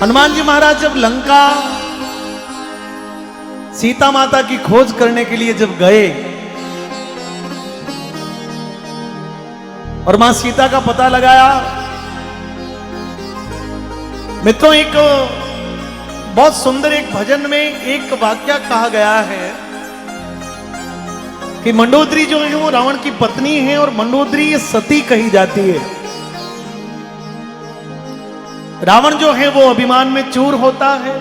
हनुमान जी महाराज जब लंका सीता माता की खोज करने के लिए जब गए और मां सीता का पता लगाया, मित्रों एक बहुत सुंदर एक भजन में एक वाक्य कहा गया है कि मंडोदरी जो है वो रावण की पत्नी है और मंडोदरी ये सती कही जाती है। रावण जो है वो अभिमान में चूर होता है।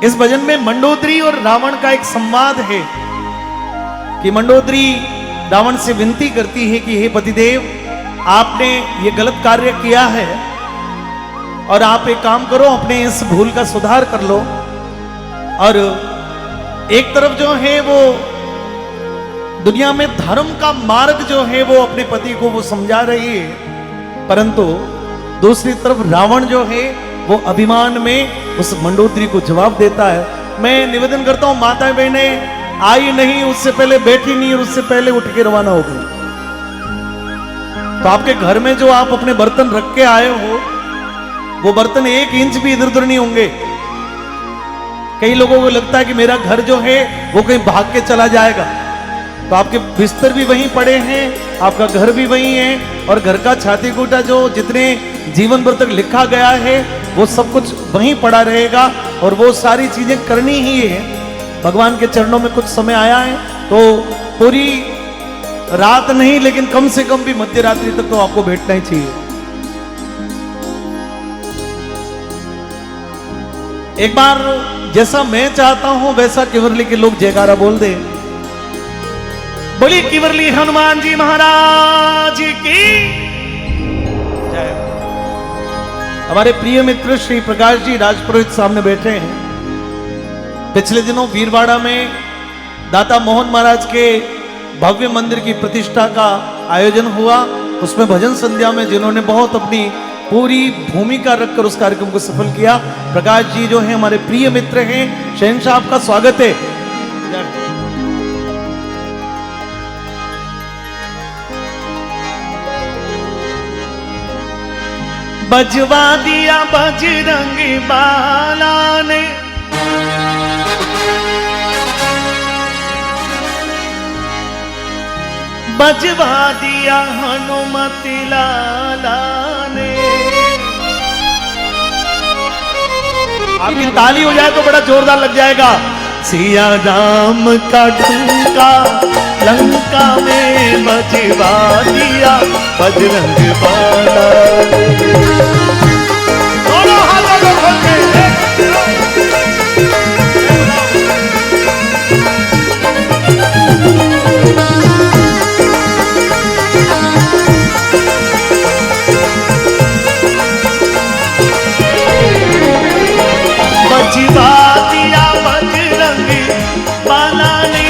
इस भजन में मंडोदरी और रावण का एक संवाद है कि मंडोदरी रावण से विनती करती है कि हे पतिदेव, आपने ये गलत कार्य किया है और आप एक काम करो, अपने इस भूल का सुधार कर लो। और एक तरफ जो है वो दुनिया में धर्म का मार्ग जो है वो अपने पति को वो समझा रही है, परंतु दूसरी तरफ रावण जो है वो अभिमान में उस मंडोदरी को जवाब देता है। मैं निवेदन करता हूं, माता बहने आई नहीं, उससे पहले बैठी नहीं और उससे पहले उठ के रवाना हो गई, तो आपके घर में जो आप अपने बर्तन रख के आए हो वो बर्तन 1 इंच भी इधर उधर नहीं होंगे। कई लोगों को लगता है कि मेरा घर जो है वो कहीं भाग के चला जाएगा, तो आपके बिस्तर भी वहीं पड़े हैं, आपका घर भी वहीं है और घर का छाती कूटा जो जितने जीवन भर तक लिखा गया है वो सब कुछ वहीं पड़ा रहेगा और वो सारी चीजें करनी ही है। भगवान के चरणों में कुछ समय आया है तो पूरी रात नहीं लेकिन कम से कम भी मध्य रात्रि तक तो आपको बैठना ही चाहिए। एक बार जैसा मैं चाहता हूं वैसा केवरली के लोग जयकारा बोल दे। बोलिए केवरली हनुमान जी महाराज की जय। हमारे प्रिय मित्र श्री प्रकाश जी राजपुरोहित सामने बैठे हैं। पिछले दिनों वीरवाड़ा में दाता मोहन महाराज के भव्य मंदिर की प्रतिष्ठा का आयोजन हुआ। उसमें भजन संध्या में जिन्होंने बहुत अपनी पूरी भूमिका रखकर उस कार्यक्रम को सफल किया, प्रकाश जी जो हैं हमारे प्रिय मित्र हैं, शहंशाह आपका स्वागत है। बजवा दिया बजरंगी बाला ने, बजवा दिया हनुमति लाला ने। आपकी ताली हो जाए तो बड़ा जोरदार लग जाएगा। सिया राम का डंका लंका में बजवा दिया बजरंग बाला। दोनों हाथों को खोल के बजवा दिया बजरंगी बाला ने,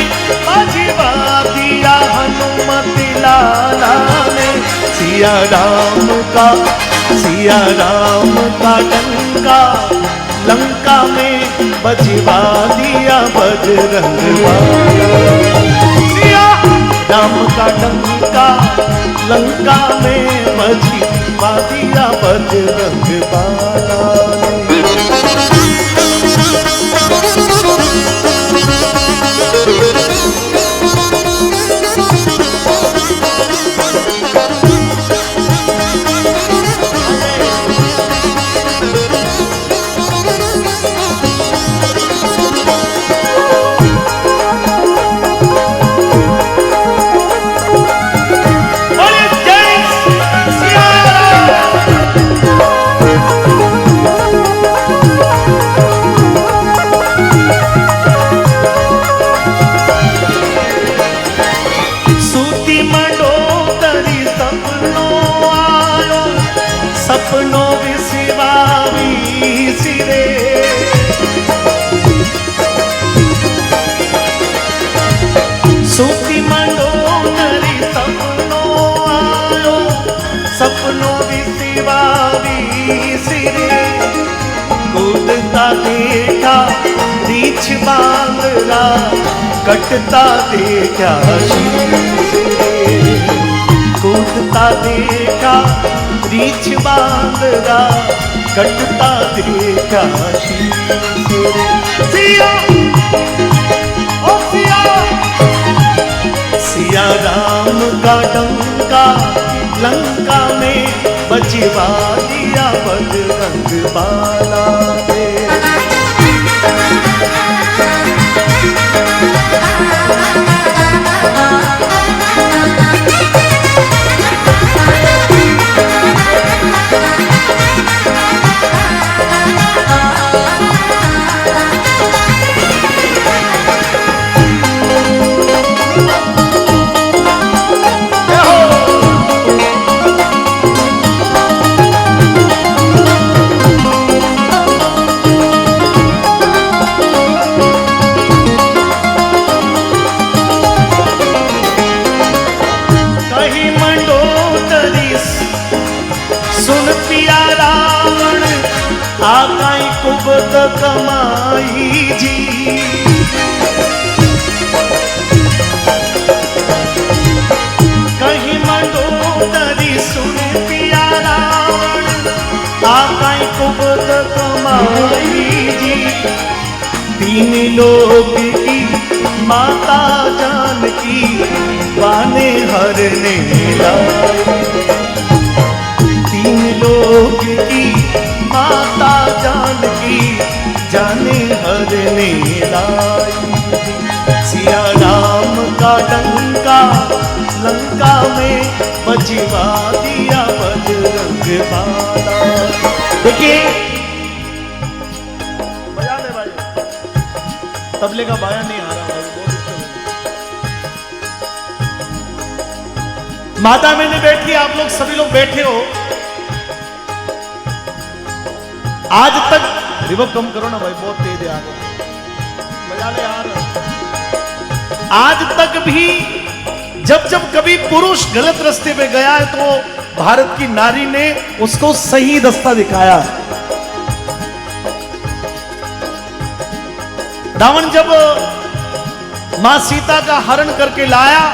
बजवा दिया हनुमति लाला ने। सिया राम का डंका लंका में बजवा दिया बजरंग बाला। सिया राम का डंका लंका में बजवा दिया बजरंग बाला ने। सपनों विसिवावी सिरे, सूती मंडोदरी सपनों आयो, सपनों विसिवावी सिरे। कूदता देखा रीछ बांगरा, कटता देखा कूदता देखा रीछ बांगरा, कटता देखा शीश रे। सिया ओ सिया, सिया राम का डंका लंका में बजवा दिया बजरंग बाला ने। आकाई कुबत कमाई जी, कहीं मंडोदरी सुन पिया रावण, आकाई कुबत कमाई जी। तीन लोग की माता जानकी बाने हरने लाई, तीन लोग की माता जानकी जाने हरने लाई। सिया राम का डंका लंका में बजवा दिया बजरंग बाला। देखिए बजा ले भाई, तबले का बाया नहीं आ रहा भाई, बहुत। माता मैंने बैठी, आप लोग सभी लोग बैठे हो। आज तक रिवर्ब कम करो ना भाई, बहुत तेज है यार, बजा ले यार। आज तक भी जब जब कभी पुरुष गलत रास्ते पे गया है तो भारत की नारी ने उसको सही रास्ता दिखाया। रावण जब मां सीता का हरण करके लाया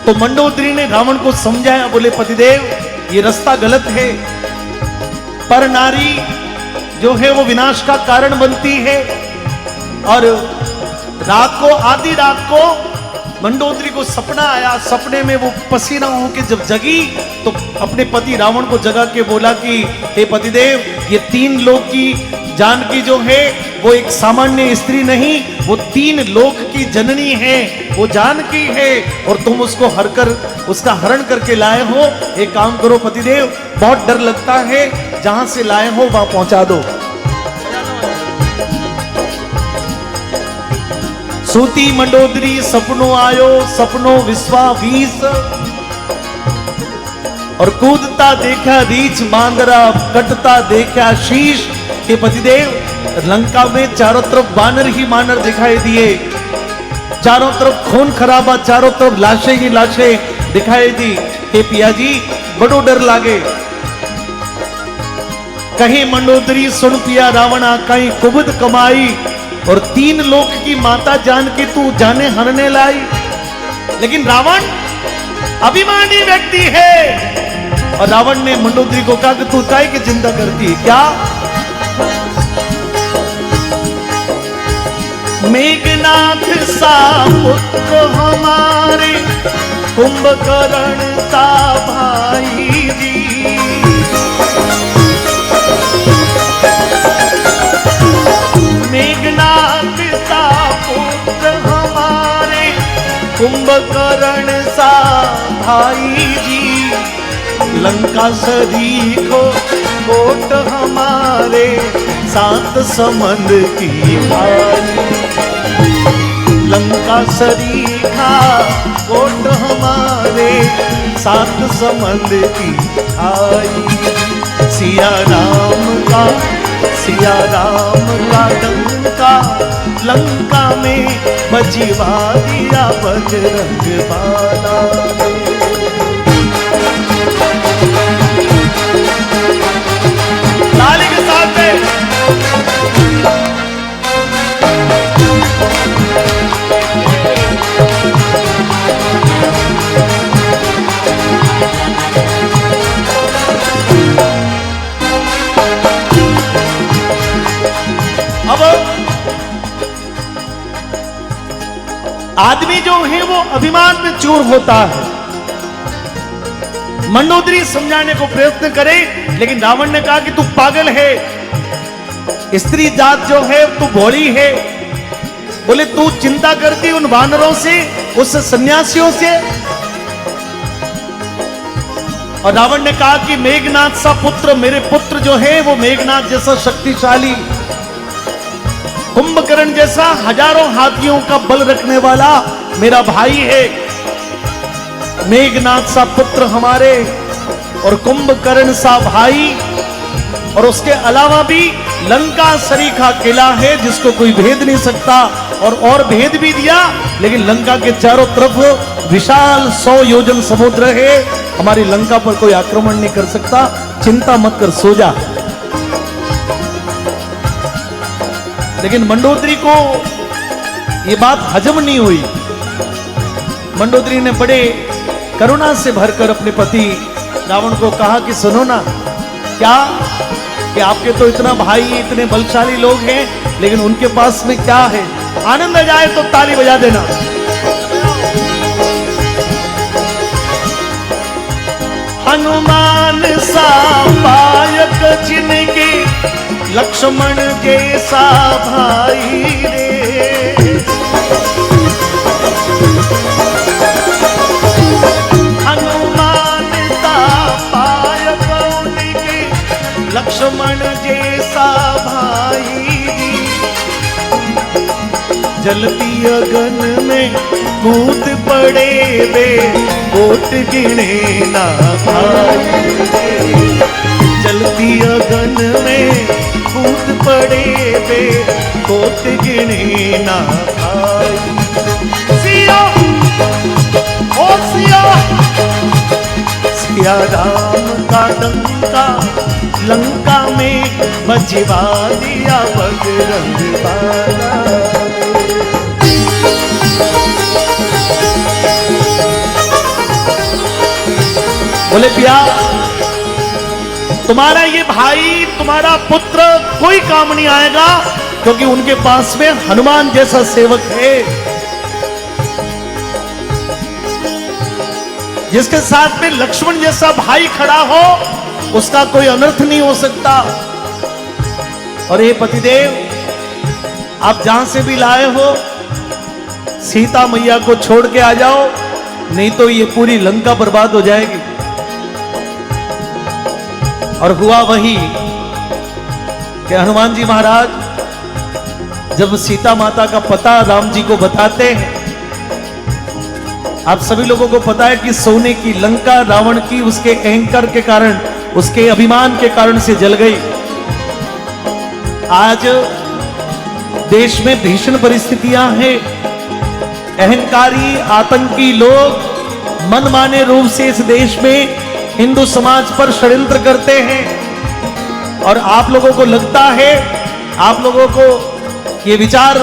तो मंडोदरी ने रावण को समझाया, बोले पतिदेव ये रास्ता गलत है, पर नारी जो है वो विनाश का कारण बनती है। और रात को, आधी रात को मंडोदरी को सपना आया, सपने में वो पसीना होके जब जगी तो अपने पति रावण को जगा के बोला कि हे पतिदेव, ये तीन लोग की जानकी जो है वो एक सामान्य स्त्री नहीं, वो तीन लोक की जननी है, वो जानकी है, और तुम उसको उसका हरण करके लाए हो। एक काम करो पतिदेव, बहुत डर लगता है, जहां से लाए हो वहां पहुंचा दो। सूती मंडोदरी सपनों आयो, सपनों विश्वावीस, और कूदता देखा रीछ मांदरा, कटता देखा शीश। हे पतिदेव, लंका में चारों तरफ बानर ही बानर दिखाई दिए, चारों तरफ खून खराबा, चारों तरफ लाशें ही लाशें दिखाई दी। हे पिया जी, बड़ो डर लागे। कहीं मंडोदरी सुन पिया रावण कहीं कुबद कमाई, और तीन लोक की माता जान के तू जाने हरने लाई। लेकिन रावण अभिमानी व्यक्ति है, और रावण ने मंडोदरी को कहा कि तू काय की चिंता करती है क्या? मेघनाथ सा पुत्र हमारे, कुंभकर्ण सा भाई जी। मेघनाथ सा पुत्र हमारे, कुंभकर्ण सा भाई जी। लंका सरीखो कोट हमारे, सात समंद की भाई। लंका सरीखा कोट हमारे, सात समंद की भाई। सिया राम का डंका लंका में बजवा दिया बजरंग बाला। ताली के साथ में आदमी जो है वो अभिमान में चूर होता है। मंडोदरी समझाने को प्रयत्न करे, लेकिन रावण ने कहा कि तू पागल है, स्त्री जात जो है तू भोली है। बोले तू चिंता करती उन वानरों से, उस सन्यासियों से। और रावण ने कहा कि मेघनाथ सा पुत्र, मेरे पुत्र जो है वो मेघनाथ जैसा शक्तिशाली, कुंभकर्ण जैसा हजारों हाथियों का बल रखने वाला मेरा भाई है। मेघनाथ सा पुत्र हमारे और कुंभकर्ण सा भाई, और उसके अलावा भी लंका सरीखा किला है जिसको कोई भेद नहीं सकता। और भेद भी दिया, लेकिन लंका के चारों तरफ विशाल 100 योजन समुद्र है, हमारी लंका पर कोई आक्रमण नहीं कर सकता, चिंता मत कर, सो जा। लेकिन मंडोदरी को ये बात हजम नहीं हुई। मंडोदरी ने बड़े करुणा से भरकर अपने पति रावण को कहा कि सुनो ना, क्या कि आपके तो इतना भाई, इतने बलशाली लोग हैं, लेकिन उनके पास में क्या है? आनंद आ जाए तो ताली बजा देना। हनुमान सा पायक जिनके, लक्ष्मण जैसा भाई रे। हनुमान सा पायक उनके, लक्ष्मण जैसा भाई। जलती अगन में कूद पड़े वे, कोट गिने ना भाई। जलती अगन में कूद पड़े वे, कोट गिने ना भाई। सिया ओ सिया, सिया राम का डंका लंका में बजवा दिया बजरंग बाला। बोले पिया, तुम्हारा ये भाई, तुम्हारा पुत्र कोई काम नहीं आएगा, क्योंकि उनके पास में हनुमान जैसा सेवक है, जिसके साथ में लक्ष्मण जैसा भाई खड़ा हो, उसका कोई अनर्थ नहीं हो सकता। और ये पतिदेव, आप जहां से भी लाए हो, सीता मैया को छोड़ के आ जाओ, नहीं तो ये पूरी लंका बर्बाद हो जाएगी। और हुआ वही कि हनुमान जी महाराज जब सीता माता का पता राम जी को बताते हैं, आप सभी लोगों को पता है कि सोने की लंका रावण की उसके अहंकार के कारण, उसके अभिमान के कारण से जल गई। आज देश में भीषण परिस्थितियां हैं। अहंकारी आतंकी लोग मनमाने रूप से इस देश में हिंदू समाज पर षड्यंत्र करते हैं। और आप लोगों को लगता है, आप लोगों को ये विचार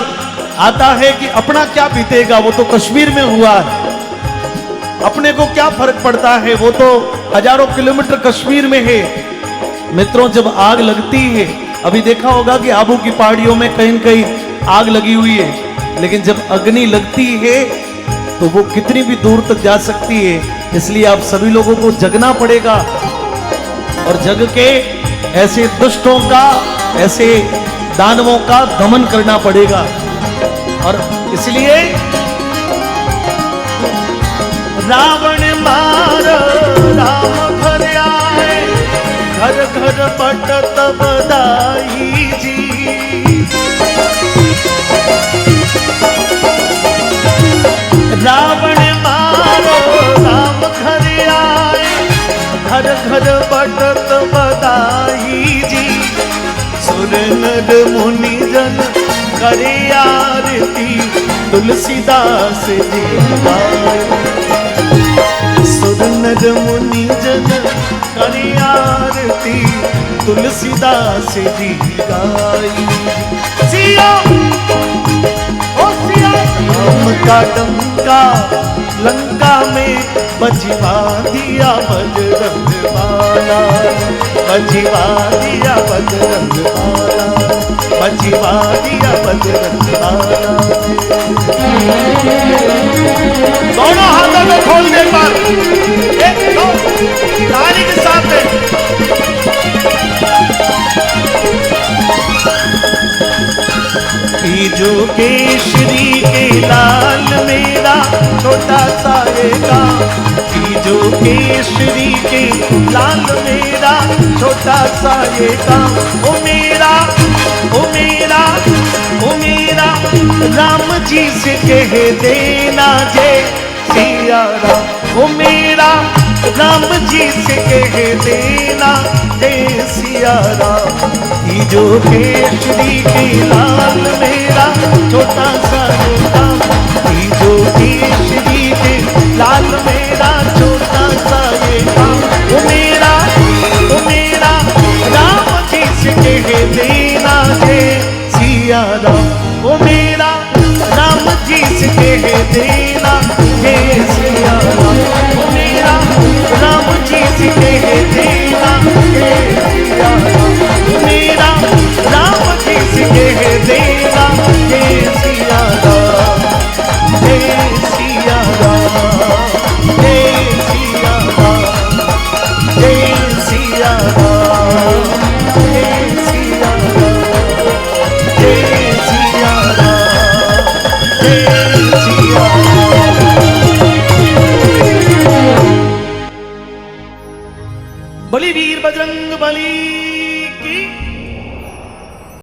आता है कि अपना क्या बीतेगा, वो तो कश्मीर में हुआ है, अपने को क्या फर्क पड़ता है, वो तो हजारों किलोमीटर कश्मीर में है। मित्रों, जब आग लगती है, अभी देखा होगा कि आबू की पहाड़ियों में कहीं कहीं आग लगी हुई है, लेकिन जब अग्नि लगती है तो वो कितनी भी दूर तक जा सकती है। इसलिए आप सभी लोगों को जगना पड़ेगा और जग के ऐसे दुष्टों का, ऐसे दानवों का दमन करना पड़ेगा। और इसलिए रावण मार राम घर आए, घर घर पटत बधाई जी। रावण मारो राम घर आए, घर घर बटत बधाई जी। सुर नर मुनि जन करे आरती, तुलसीदास जी गाए। सुर नर मुनि जन करे आरती, तुलसीदास जी गाई। सिया ओ सिया, राम का डंका लंका में बजवा दिया बजरंग बाला, बजवा दिया बजरंग बाला। बचवा दिया बजरंग बाला दोनों हाथों को खोल दे पर एक दो ताली के साथ जो केशरी के लाल मेरा छोटा सा ये गाँव जो केशरी के लाल मेरा छोटा सा ये गाँव ओ मेरा ओ मेरा ओ मेरा राम जी से कह देना जय सिया राम ओ मेरा राम जी से कह देना जय सिया राम जो केशरी के लाल मेरा छोटा सा गाँव जो केशरी के लाल मेरा छोटा सा ये गाँव ओ मेरा राम जी से कह देना जय सिया राम ओ मेरा राम जी से कह देना जय सिया राम ओ मेरा राम जी से कह देना जय सिया राम मेरा राम जी से कह देना जय सिया राम जय सिया राम जय सिया राम जय सिया राम जय सिया राम जय सिया राम जय सिया राम। बलि वीर बजरंग बली।